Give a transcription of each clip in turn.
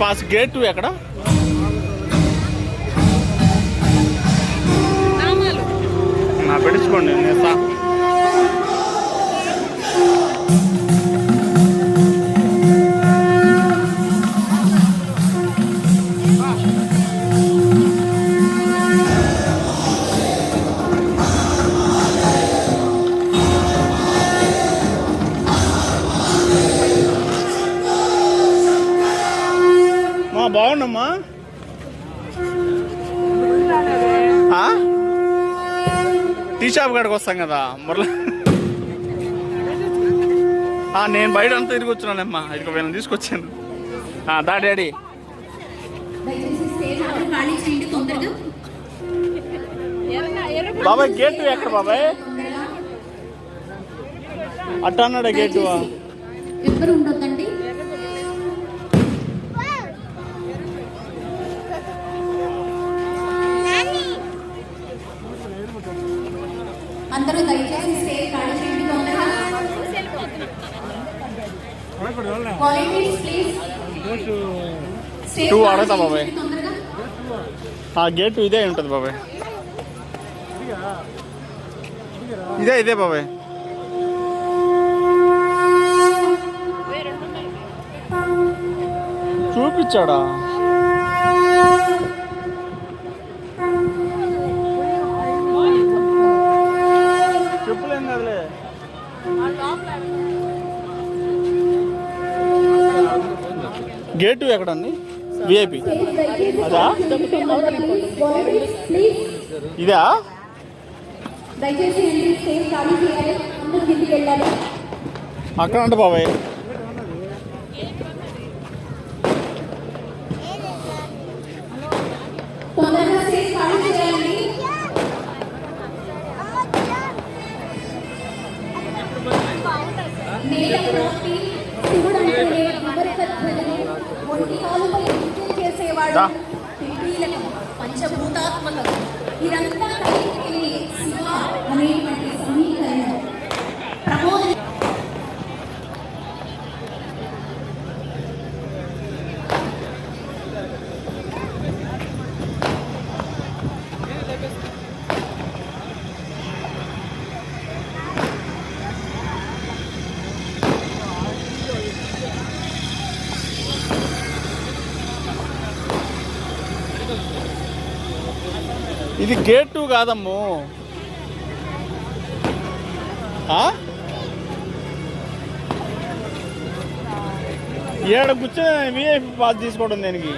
Pass gate ఎక్కడ? నా పెట్టించుకోండి నేస్తా. బాగుండమ్మా. Tea shop కాడికి వస్తాం కదా మురళ. నేను బయట అంతా తిరిగి వచ్చినానమ్మా. ఇదిగో వీళ్ళని తీసుకొచ్చాను. దా డాడీ. బాబాయ్ గేటు ఎక్కడ బాబాయ్? అట్ట అన్నాడా గేటు? ఎవరు ఉండొద్దండి. అందరూ దయచేసి స్టేజ్ ఖాళీ చేయండి తొందరగా. Volunteers please. టూ ఆడతా బాబాయ్. గేటు ఇదే ఉంటుంది బాబాయ్. ఇదే బాబాయ్. చూపించాడా? చెప్పులేం కదలే. గేటు ఎక్కడండి? విఐపి అదా? ఇదా? అక్కడ అంటే బాబాయ్ పంచభూతాత్మకం ఇదంతా శివ అనేటువంటి సమీకరణ ప్రబోధ. ఇది గేటు కాదమ్ము. ఏడ కూర్చొని విఐపి పాస్ తీసుకోవడం దేనికి?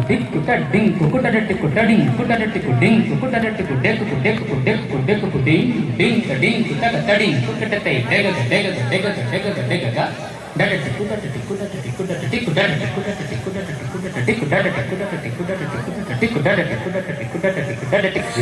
టిక్కు టడ్డింగ్ కుకుటటిక్కు టడింగ్ కుటటిక్కు డింగ్ కుకుటటిక్కు డెక్కు డెక్కు డెక్కు డెక్కు డింగ్ డింగ్ డింగ్ కుటక టడింగ్ కుటటై డెగగ డెగగ డెగగ డెగగ డెగగ డడటిక్కు డడటిక్కు డడటిక్కు డడటిక్కు డడటిక్కు డడటిక్కు డడటిక్కు డడటిక్కు డడటిక్కు డడటిక్కు డడటిక్కు డడటిక్కు డడటిక్కు డడటిక్కు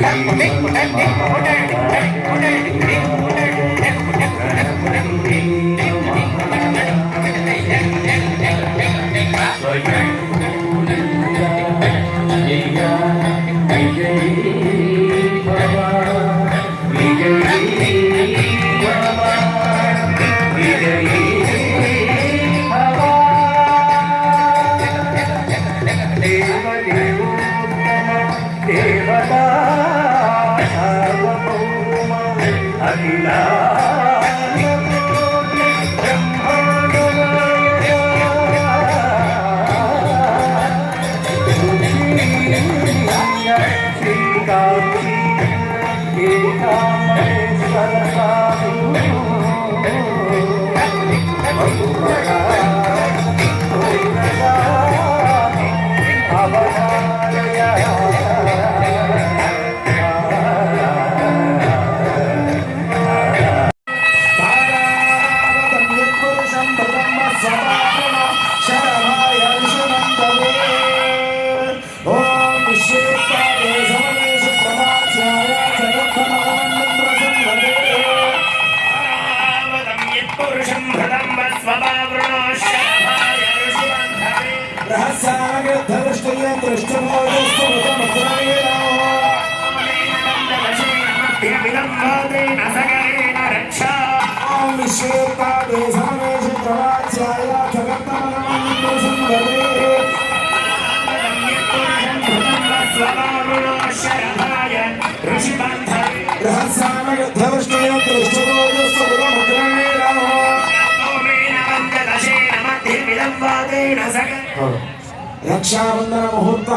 रक्षाबंधन मुहूर्त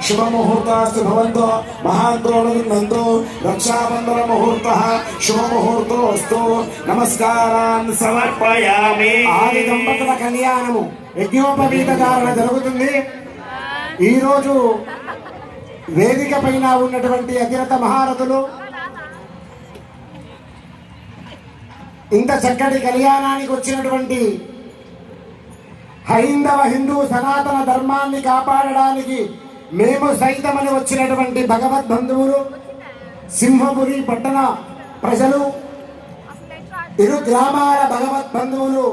शुभ मुहूर्तास्तु भवन्तो महान्तोऽनुगृह्णन्तु रक्षाबंधन मुहूर्त शुभ मुहूर्तोऽस्तु नमस्कारान् समर्पयामि ఆది దంపతుల కళ్యాణము యజ్ఞోపవీత ధారణ జరుగుతుంది. ఈ రోజు వేదిక పైన ఉన్నటువంటి అధిరత మహారథులు ఇంత చక్కటి కళ్యాణానికి వచ్చినటువంటి హైందవ హిందూ సనాతన ధర్మాన్ని కాపాడడానికి మేము సైతమని వచ్చినటువంటి భగవద్బంధువులు, సింహపురి పట్టణ ప్రజలు, ఇరు గ్రామాల భగవద్బంధువులు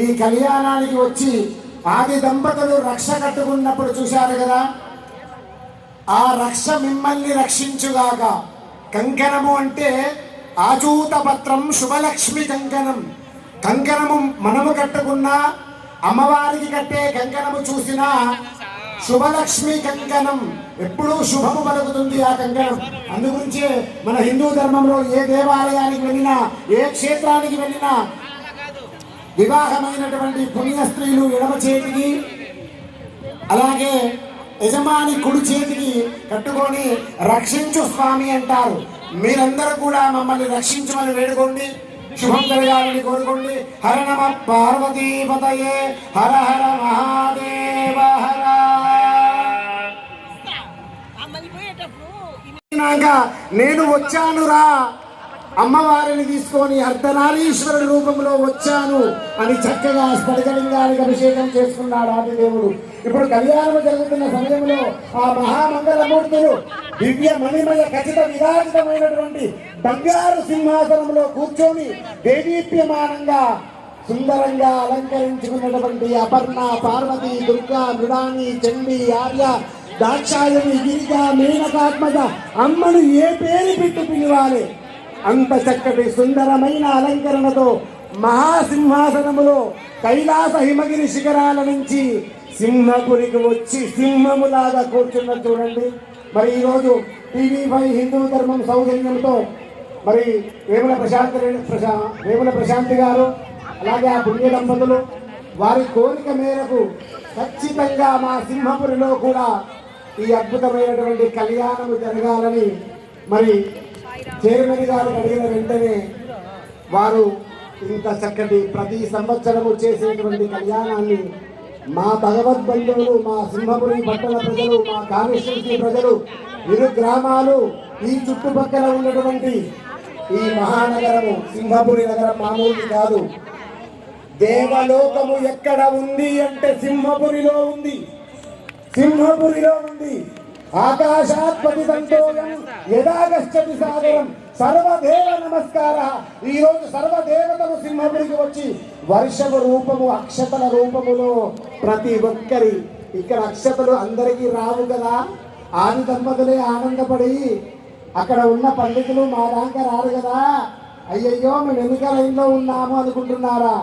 ఈ కళ్యాణానికి వచ్చి ఆది దంపతులు రక్ష కట్టుకున్నప్పుడు చూశారు కదా, ఆ రక్ష మిమ్మల్ని రక్షించుగాక. కంకణము అంటే ఆచూత పత్రం శుభలక్ష్మి కంకణం. కంకణము మనము కట్టుకున్నా, అమ్మవారికి కట్టే కంకణము చూసినా శుభలక్ష్మి కంకణం, ఎప్పుడూ శుభము పలుకుతుంది ఆ కంకణం. అందుగురించే మన హిందూ ధర్మంలో ఏ దేవాలయానికి వెళ్ళినా, ఏ క్షేత్రానికి వెళ్ళినా వివాహమైనటువంటి పుణ్య స్త్రీలు ఎడమ చేతికి, అలాగే యజమాని కుడి చేతికి కట్టుకొని రక్షించు స్వామి అంటారు. మీరందరూ కూడా మమ్మల్ని రక్షించమని వేడుకోండి, శుభం కలగాలని కోరుకోండి. హర నమ పార్వతీపతయే, హర హర మహాదేవ హర. నేను వచ్చానురా, అమ్మవారిని తీసుకొని అర్ధనారీశ్వరుడి రూపంలో వచ్చాను అని చక్కగా స్ఫటికలింగానికి అభిషేకం చేసుకున్నాడు ఆదిదేవుడు. ఇప్పుడు కళ్యాణం జరుగుతున్న సమయంలో ఆ మహామంగళమూర్తులు దివ్య మణిమయ ఖచ్చిత విరాజితమైనటువంటి బంగారు సింహాసనంలో కూర్చొని దేదీప్యమానంగా సుందరంగా అలంకరించుకున్నటువంటి అపర్ణ, పార్వతి, దుర్గా, మృడాని, చండి, ఆర్య, దాక్షాయణి, గిరిజ, మేనకాత్మజ అమ్మను ఏ పేరు పెట్టి పిలవాలి అంత చక్కటి సుందరమైన అలంకరణతో మహాసింహాసనములో కైలాస హిమగిరి శిఖరాల నుంచి సింహపురికి వచ్చి సింహములాగా కూర్చున్న చూడండి. మరి ఈరోజు TV5 హిందూ ధర్మం సౌజన్యంతో మరి వేముల ప్రశాంతి గారు, అలాగే ఆ పుణ్య దంపతులు వారి కోరిక మేరకు ఖచ్చితంగా మా సింహపురిలో కూడా ఈ అద్భుతమైనటువంటి కళ్యాణము జరగాలని మరి చైర్మన్ గారు అడిగిన వెంటనే వారు ఇంత చక్కటి ప్రతి సంవత్సరము చేసేటువంటి కళ్యాణాన్ని మా భగవద్బంధువులు, మా సింహపురి పట్టణ ప్రజలు, మా కామేశ్వరి ప్రజలు, ఇరు గ్రామాలు, ఈ చుట్టుపక్కల ఉన్నటువంటి ఈ మహానగరము సింహపురి నగరం మామూలు కాదు. దేవలోకము ఎక్కడ ఉంది అంటే సింహపురిలో ఉంది. సింహపురిలో ఉంది. ఆకాశాత్ పతితంతోయం యదాగచ్చతి సాగరం సర్వదేవ నమస్కార. ఈ రోజు సర్వదేవతలు సింహపురికి వచ్చి వర్షపు రూపము, అక్షతల రూపములో ప్రతి ఒక్కరి ఇక్కడ అక్షతలు అందరికీ రావు కదా. ఆది దంపతులే ఆనందపడి అక్కడ ఉన్న పండితులు మా దాకా రారు కదా, అయ్యయ్యో మేము వెనుక లైన్లో ఉన్నాము అనుకుంటున్నారా?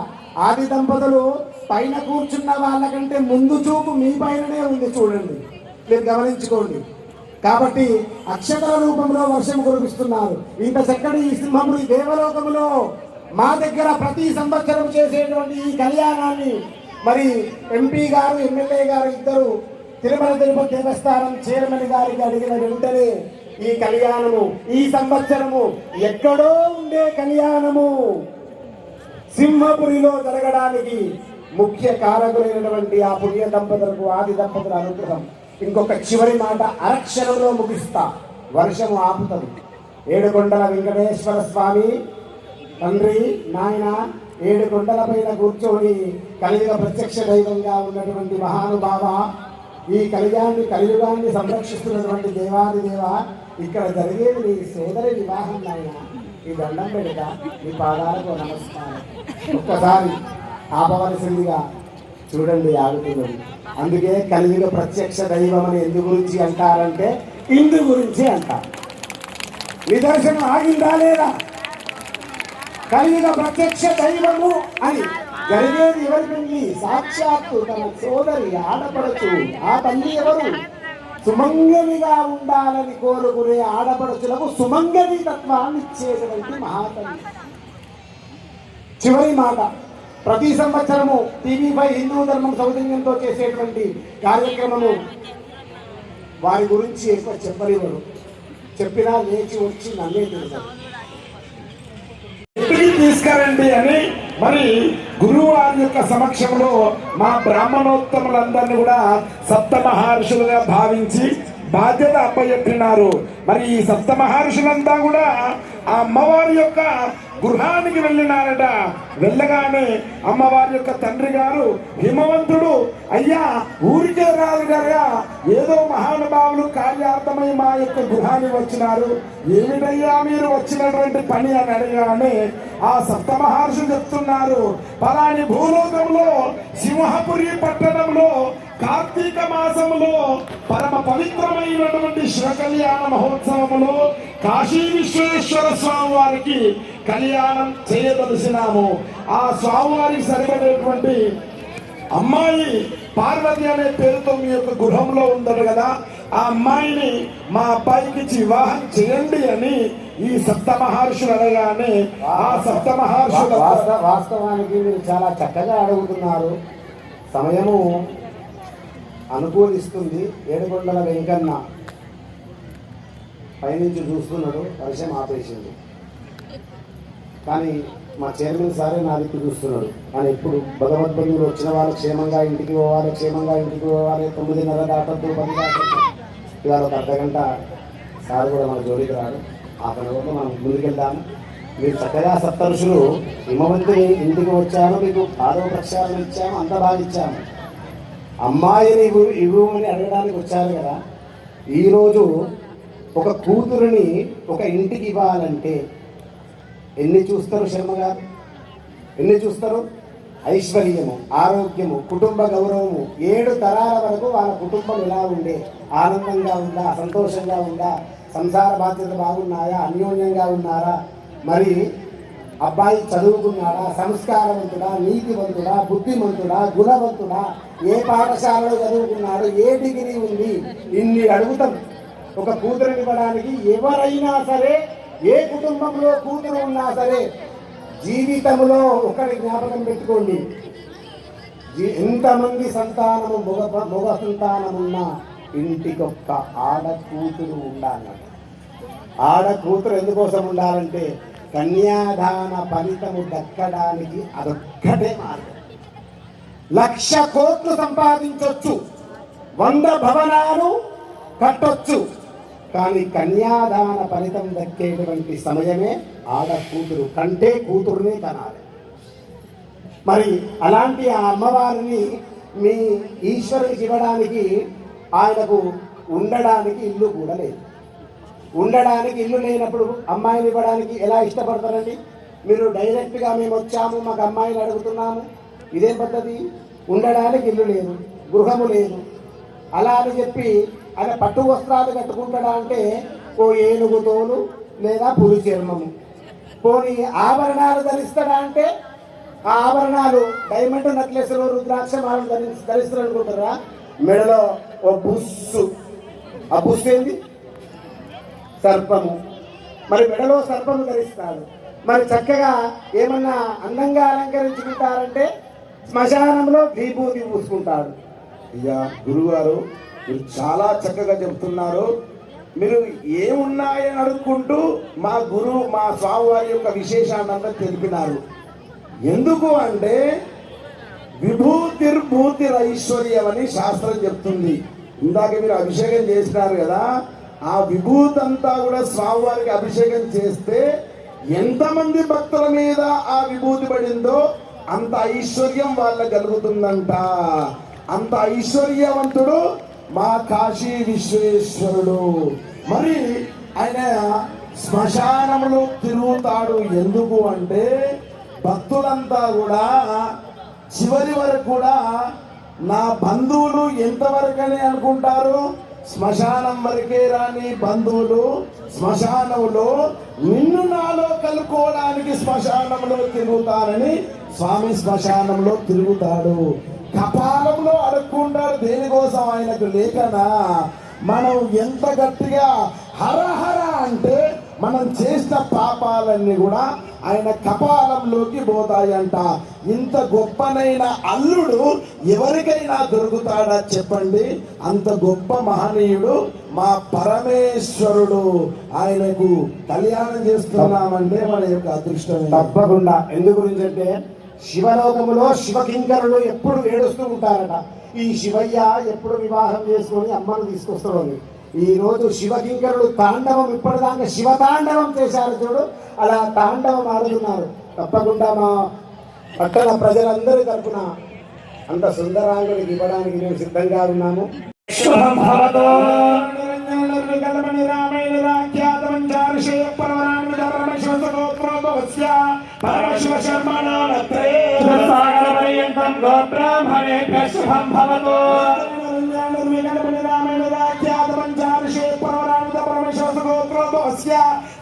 ఆది దంపతులు పైన కూర్చున్న వాళ్ళకంటే ముందు చూపు మీ పైననే ఉంది, చూడండి, మీరు గమనించుకోండి. కాబట్టి అక్షతల రూపంలో వర్షం కురిపిస్తున్నారు. ఇంత చక్కటి ఈ సింహపురి దేవలోకములో మా దగ్గర ప్రతి సంవత్సరం చేసేటువంటి ఈ కళ్యాణాన్ని మరి ఎంపీ గారు, ఎమ్మెల్యే గారు ఇద్దరు తిరుమల తిరుపతి దేవస్థానం చైర్మన్ గారికి అడిగిన వెంటనే ఈ కళ్యాణము ఈ సంవత్సరము ఎక్కడో ఉండే కళ్యాణము సింహపురిలో జరగడానికి ముఖ్య కారకులైనటువంటి ఆ పుణ్య దంపతులకు, ఆది దంపతుల అనుగ్రహం. ఇంకొక చివరి మాట అరక్షరంలో ముగిస్తా, వర్షము ఆపుతుంది. ఏడుకొండల వెంకటేశ్వర స్వామి తండ్రి నాయన 7 కొండల పైన కూర్చొని కలియుగ ప్రత్యక్ష దైవంగా ఉన్నటువంటి మహానుభావ, ఈ కలియుగాన్ని సంరక్షిస్తున్నటువంటి దేవాది దేవ, ఇక్కడ జరిగేది నీ సోదరి వివాహం నాయన. ఈ దండం పెడతా మీ పాదాలకు నమస్కారం. ఒక్కసారి ఆపవలసిందిగా చూడండి, ఆగుతున్నది. అందుకే కలియుగ ప్రత్యక్ష దైవం అని ఎందు గురించి అంటారంటే ఇందు గురించి అంటారు. నిదర్శనం ఆగిందా లేదా? కలియుగ ప్రత్యక్ష దైవము అని జరిగేది ఎవరి పెళ్లి? సాక్షాత్తు తన సోదరి ఆడపడచు. ఆ తల్లి ఎవరు? సుమంగలిగా ఉండాలని కోరుకునే ఆడపడుచులకు సుమంగలి తత్వాన్ని ఇచ్చేటువంటి మహాతల్లి. చివరి మాట, ప్రతి సంవత్సరము టీవీ5 హిందూ ధర్మం సౌజన్యంతో చేసేటువంటి కార్యక్రమము వారి గురించి ఎక్కువ చెప్పనివ్వరు. చెప్పినా లేచి వచ్చి నన్నే తెలుసు తీసుకురండి అని మరి గురువారి యొక్క సమక్షంలో మా బ్రాహ్మణోత్తములందరినీ కూడా సప్త మహర్షులుగా భావించి బాధ్యత అప్పచెప్పినారు. మరి ఈ సప్త మహర్షులంతా కూడా ఆ అమ్మవారి యొక్క గృహానికి వెళ్ళినారట. వెళ్ళగానే అమ్మవారి యొక్క తండ్రి గారు హిమవంతుడు, అయ్యా ఊరికే రాదు కదా, ఏదో మహానుభావులు కార్యార్థమై మా యొక్క గృహానికి వచ్చినారు, ఏమిటయ్యా మీరు వచ్చినటువంటి పని అని అడగానే ఆ సప్త మహర్షులు చెప్తున్నారు, పలాని భూలోకంలో సింహపురి పట్టణంలో కార్తీక మాసములో పరమ పవిత్రమైనటువంటి శివ కళ్యాణ మహోత్సవములో కాశీ విశ్వేశ్వర స్వామి వారికి కళ్యాణం చేయదలిసినాము. ఆ స్వామివారికి సరిపడేటువంటి అమ్మాయి పార్వతి అనే పేరుతో మీ యొక్క గృహంలో ఉందడు కదా, ఆ అమ్మాయిని మా అబ్బాయికి వివాహం చేయండి అని ఈ సప్త మహర్షులు అడగానే ఆ సప్త మహర్షులు వాస్తవానికి మీరు చాలా చక్కగా అడుగుతున్నారు. సమయము అనుకూలిస్తుంది. ఏడుకొండల వెంకన్న పైనుంచి చూస్తున్నాడు, వర్షం ఆపేసింది. కానీ మా చైర్మన్ సారే నా దిక్కు చూస్తున్నాడు. కానీ ఇప్పుడు భగవద్బంధువులు వచ్చిన వాళ్ళు క్షేమంగా ఇంటికి పోవాలి, క్షేమంగా ఇంటికి పోవాలి. 9:30 దాటద్దు, 10 దాటద్దు. ఇవాళ ఒక అర్ధగంట సార్ కూడా మన జోలికి రాడు. ఆ పనిలో మనం ముందుకెళ్దాము. మీరు చక్కగా సప్తఋషులు హిమవంతుని ఇంటికి వచ్చాను, మీకు పాదవ ప్రక్షాళన ఇచ్చాము, అంత బాగా ఇచ్చాము. అమ్మాయిని ఇవ్వమని అడగడానికి వచ్చారు కదా. ఈరోజు ఒక కూతురుని ఒక ఇంటికి ఇవ్వాలంటే ఎన్ని చూస్తారు శర్మ గారు? ఎన్ని చూస్తారు? ఐశ్వర్యము, ఆరోగ్యము, కుటుంబ గౌరవము, 7 తరాల వరకు వాళ్ళ కుటుంబం ఎలా ఉండే, ఆనందంగా ఉందా, సంతోషంగా ఉందా, సంసార బాధ్యత బాగున్నాయా, అన్యోన్యంగా ఉన్నారా, మరి అబ్బాయి చదువుకున్నాడా, సంస్కారవంతుడా, నీతివంతుడా, బుద్ధిమంతుడా, గుణవంతుడా, ఏ పాఠశాలలో చదువుకున్నాడు, ఏ డిగ్రీ ఉంది, ఇన్ని అడుగుతాం. ఒక కూతురునివ్వడానికి ఎవరైనా సరే, ఏ కుటుంబంలో కూతురు ఉన్నా సరే, జీవితంలో ఒకటి జ్ఞాపకం పెట్టుకోండి, ఎంతమంది సంతానము మగ సంతానమున్నా ఇంటికొక్క ఆడ కూతురు ఉండాలన్నమాట. ఆడ కూతురు ఎందుకోసం ఉండాలంటే కన్యాదాన ఫలితము దక్కడానికి అదొక్కటే మార్గం. 1,00,000 కోట్లు సంపాదించొచ్చు, 100 భవనాలు కట్టొచ్చు. కానీ కన్యాదాన ఫలితం దక్కేటువంటి సమయమే ఆడ కూతురు కంటే కూతురునే కనాలి. మరి అలాంటి ఆ అమ్మవారిని మీ ఈశ్వరునికి ఇవ్వడానికి ఆయనకు ఉండడానికి ఇల్లు కూడా లేదు. ఉండడానికి ఇల్లు లేనప్పుడు అమ్మాయిని ఇవ్వడానికి ఎలా ఇష్టపడతారండి? మీరు డైరెక్ట్గా మేము వచ్చాము, మాకు అమ్మాయిని అడుగుతున్నాము, ఇదేం పద్ధతి? ఉండడానికి ఇల్లు లేదు, గృహము లేదు. అలా అని చెప్పి ఆయన పట్టు వస్త్రాలు కట్టుకుంటాడా అంటే ఓ ఏనుగు తోలు లేదా పులి చర్మము. పోనీ ఆభరణాలు ధరిస్తాడా అంటే ఆ ఆభరణాలు డైమండ్ నెక్లెస్లు రుద్రాక్ష మాలను ధరిస్తారు అనుకుంటారా? మెడలో ఓ బుస్సు, ఆ బుస్సు ఏంది? సర్పము. మరి మెడలో సర్పము ధరిస్తాడు. మరి చక్కగా ఏమన్నా అందంగా అలంకరించుకుంటారంటే శ్మశానంలో విభూతి పూసుకుంటాడు. అయ్యా గురుగారు, మీరు చాలా చక్కగా చెప్తున్నారు. మీరు ఏమున్నాయని అడుక్కుంటూ మా స్వామివారి యొక్క విశేషాన్ని అంతా తెలిపినారు. ఎందుకు అంటే విభూతిర్భూతిరైశ్వర్యం అని శాస్త్రం చెప్తుంది. ఇందాక మీరు అభిషేకం చేసినారు కదా, ఆ విభూతి అంతా కూడా స్వామివారికి అభిషేకం చేస్తే ఎంతమంది భక్తుల మీద ఆ విభూతి పడిందో అంత ఐశ్వర్యం వాళ్ళకి కలుగుతుందంట. అంత ఐశ్వర్యవంతుడు మా కాశీ విశ్వేశ్వరుడు. మరి ఆయన శ్మశానంలో తిరుగుతాడు. ఎందుకు అంటే భక్తులంతా కూడా చివరి వరకు కూడా నా బంధువులు ఎంతవరకని అనుకుంటారు? శ్మశానం వరకే రాని బంధువులు శ్మశానంలో నిన్ను నాలో కలుపుకోవడానికి శ్మశానంలో తిరుగుతానని స్వామి శ్మశానంలో తిరుగుతాడు. కపాలంలో అడుక్కుంటాడు. దేనికోసం? ఆయనకు లేకనా? మనం ఎంత గట్టిగా హరహర అంటే మనం చేసిన పాపాలన్నీ కూడా ఆయన కపాలంలోకి పోతాయంట. ఇంత గొప్పనైన అల్లుడు ఎవరికైనా దొరుకుతాడా చెప్పండి? అంత గొప్ప మహనీయుడు మా పరమేశ్వరుడు. ఆయనకు కళ్యాణం చేస్తున్నామంటే మన యొక్క అదృష్టం. తప్పకుండా. ఎందు గురించి అంటే శివలోకములో శివకింకరులు ఎప్పుడు ఏడుస్తూ ఉంటారట. ఈ శివయ్య ఎప్పుడు వివాహం చేసుకొని అమ్మను తీసుకొస్తాడు. ఈ రోజు శివకింకరులు తాండవం, ఇప్పటిదాకా శివతాండవం చేశారు చూడు, అలా తాండవం ఆడుతున్నారు. తప్పకుండా మా పట్టణ ప్రజలందరి తరఫున అంత సుందరాంగుడికి ఇవ్వడానికి మేము సిద్ధంగా ఉన్నాము.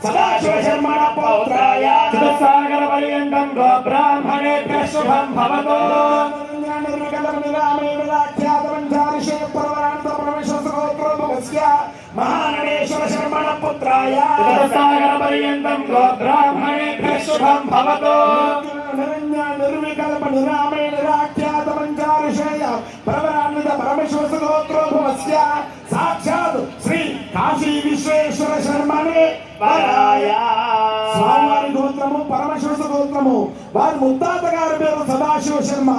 సదాశివశర్మణ పౌత్రాయ సాగర పర్యంతం గో బ్రాహ్మణేభ్యః శుభం భవతు. మహానడేశ్వర శర్మణ పుత్రాయ సాగర పర్యంతం గో బ్రాహ్మణేభ్యః శుభం భవతు. నిర్వికల్ప నిరామేణ రాఖ్యాత పంచారుషేయ ప్రవరాన్విత పరమేశ్వర గోత్రోభవస్య సాక్షాత్ శ్రీ కాశీ విశ్వేశ్వర శర్మనే వరాయ. స్వామివారి గోత్రము పరమేశ్వర గోత్రము. వారి ముత్తాత గారి పేరు సదాశివ శర్మ,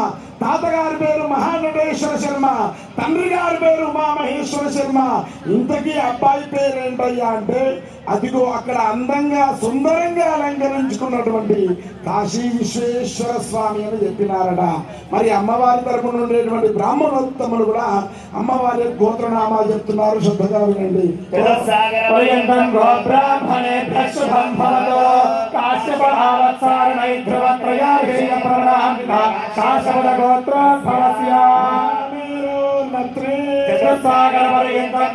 తాతగారి పేరు మహానటేశ్వర శర్మ, తండ్రి గారి పేరు ఉమామహేశ్వర శర్మ. ఇంతకీ అబ్బాయి పేరు ఏంటయ్యా అంటే అదిగో అక్కడ అందంగా సుందరంగా అలంకరించుకున్నటువంటి కాశీ విశ్వేశ్వర స్వామి అని చెప్పినారట. మరి అమ్మవారి తరపున ఉండేటువంటి బ్రాహ్మణోత్తములు కూడా అమ్మవారి గోత్రనామాలు చెప్తున్నారు. శ్రద్ధగా వినండి. చతుస్సాగర పర్యంతం గో బ్రాహ్మణేభ్యః శుభం భవతు. కాశ్యపహావత్సారణై ధ్రువత్రయాభిషేక ప్రవరాన్విత కాశ్యపద గోత్రోద్భవస్య శర్మణ పౌత్రే. చతుస్సాగర పర్యంతం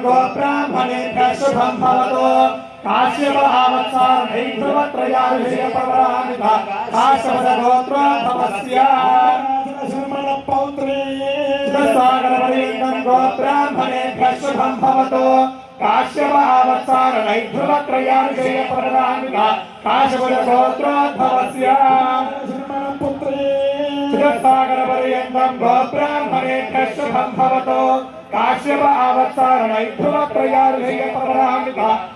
గో బ్రాహ్మణేభ్యః శుభం భవతు. కాశ్యపహావత్సారణై ధ్రువత్రయాభిషేక ప్రవరాన్విత కాశ్యపద గోత్రోద్భవస్య శర్మణ పుత్రే. చతుస్సాగర పర్యంతం గో బ్రాహ్మణేభ్యః శుభం భవతు. కాశ్యప ఆవత్సారణై ధ్రువత్రయాభిషేక ప్రవరాన్విత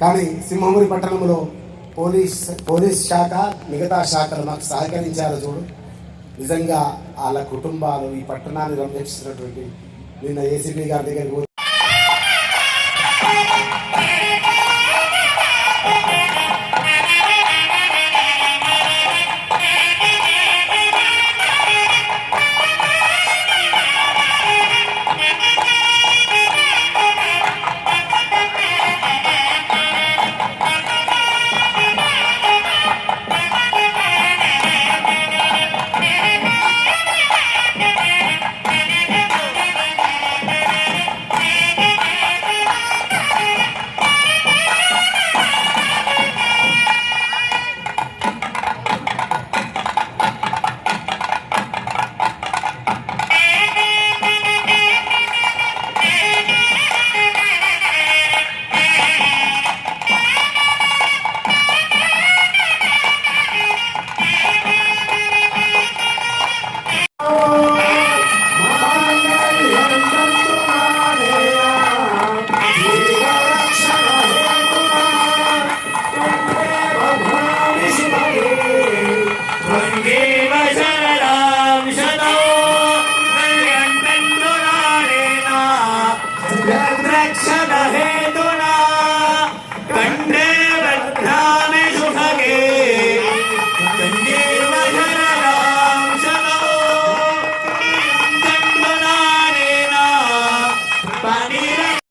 కానీ సింహమురి పట్టణంలో పోలీస్ శాఖ మిగతా శాఖలు మాకు సహకరించారు చూడు. నిజంగా వాళ్ళ కుటుంబాలు ఈ పట్టణాన్ని రక్షిస్తున్నటువంటి నిన్న ఏసీపీ గారి దగ్గరికి పోయి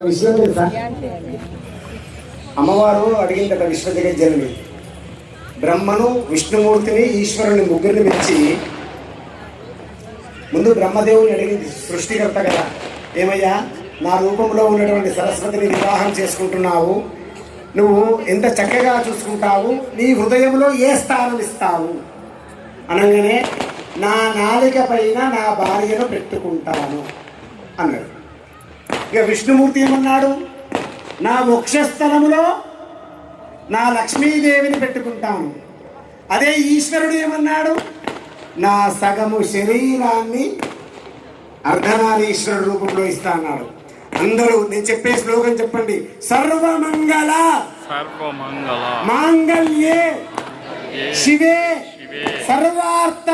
విషయం తెలుసా? అమ్మవారు అడిగిందట విశ్వజగజ్జనని, బ్రహ్మను విష్ణుమూర్తిని ఈశ్వరుని ముగ్గురిని మెచ్చి ముందు బ్రహ్మదేవుని అడిగింది, సృష్టికర్త కదా, ఏమయ్యా నా రూపంలో ఉన్నటువంటి సరస్వతిని వివాహం చేసుకుంటున్నావు, నువ్వు ఎంత చక్కగా చూసుకుంటావు, నీ హృదయంలో ఏ స్థానం ఇస్తావు అనగానే నా నాలిక పైన నా భార్యను పెట్టుకుంటాను అన్నాడు. ఇక విష్ణుమూర్తి ఏమన్నాడు, నా వక్షస్థలములో నా లక్ష్మీదేవిని పెట్టుకుంటాను. అదే ఈశ్వరుడు ఏమన్నాడు, నా సగము శరీరాన్ని అర్ధనారీశ్వరుడు రూపంలో ఇస్తా అన్నాడు. అందరూ నేను చెప్పే శ్లోకం చెప్పండి. సర్వమంగళ మాంగళ్యే శివే సర్వార్థ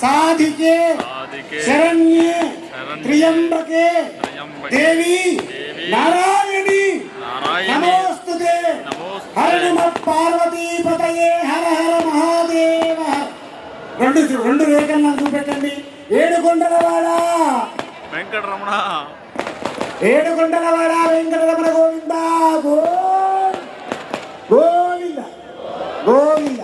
సాధికే శరణ్యే త్ర్యంబకే దేవి నారాయణి నమోస్తుతే. హర నమ పార్వతీపతయే హర హర మహాదేవ. రెండు రేఖలను చూపెట్టండి. ఏడుకొండలవాడ వెంకటరమణ, ఏడుకొండలవాడ వెంకటరమణ గోవింద గోవింద గోవింద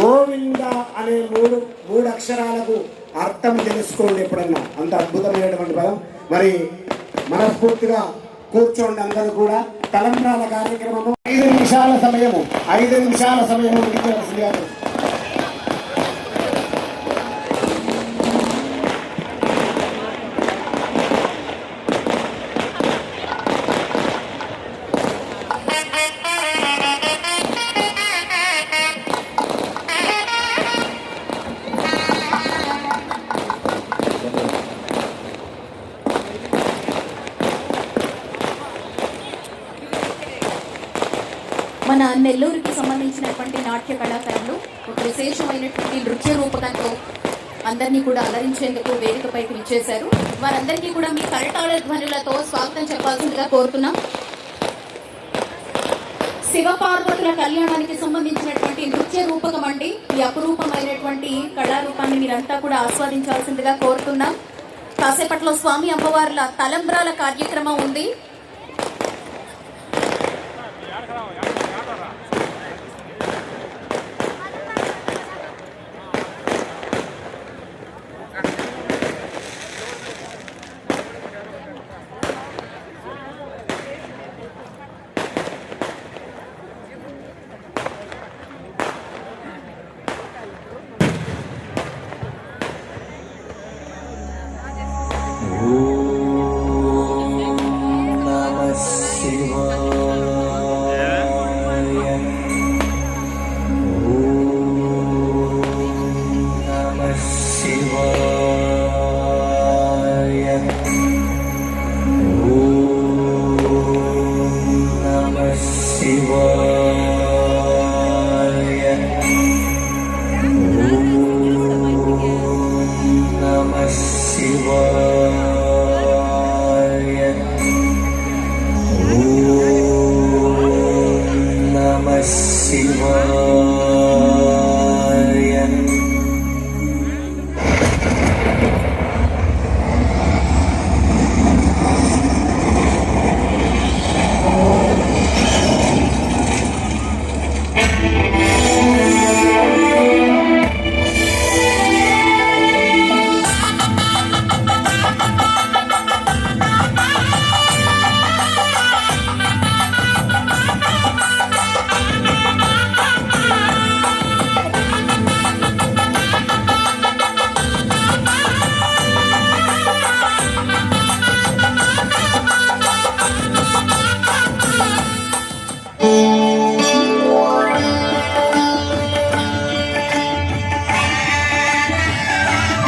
గోవింద అనే మూడు అక్షరాలకు అర్థం తెలుసుకోండి ఎప్పుడన్నా. అంత అద్భుతమైనటువంటి పదం. మరి మనస్ఫూర్తిగా కూర్చోండి అందరూ కూడా. తలంబ్రాల కార్యక్రమము 5 నిమిషాల సమయము ముగించవలసిందిగా. మన నెల్లూరుకి సంబంధించినటువంటి నాట్య కళాకారులు ఒక విశేషమైనటువంటి నృత్య రూపకంతో అందరినీ కూడా అలరించేందుకు వేదికపైకి విచ్చేశారు. వారందరికీ కూడా మీ కరటాల ధ్వనులతో స్వాగతం చెప్పాల్సిందిగా కోరుతున్నాం. శివపార్వతుల కళ్యాణానికి సంబంధించినటువంటి నృత్య రూపకం అండి. ఈ అపురూపమైనటువంటి కళారూపాన్ని మీరంతా కూడా ఆస్వాదించాల్సిందిగా కోరుతున్నాం. కాసేపట్లో స్వామి అమ్మవార్ల తలంబ్రాల కార్యక్రమం ఉంది. శివాయ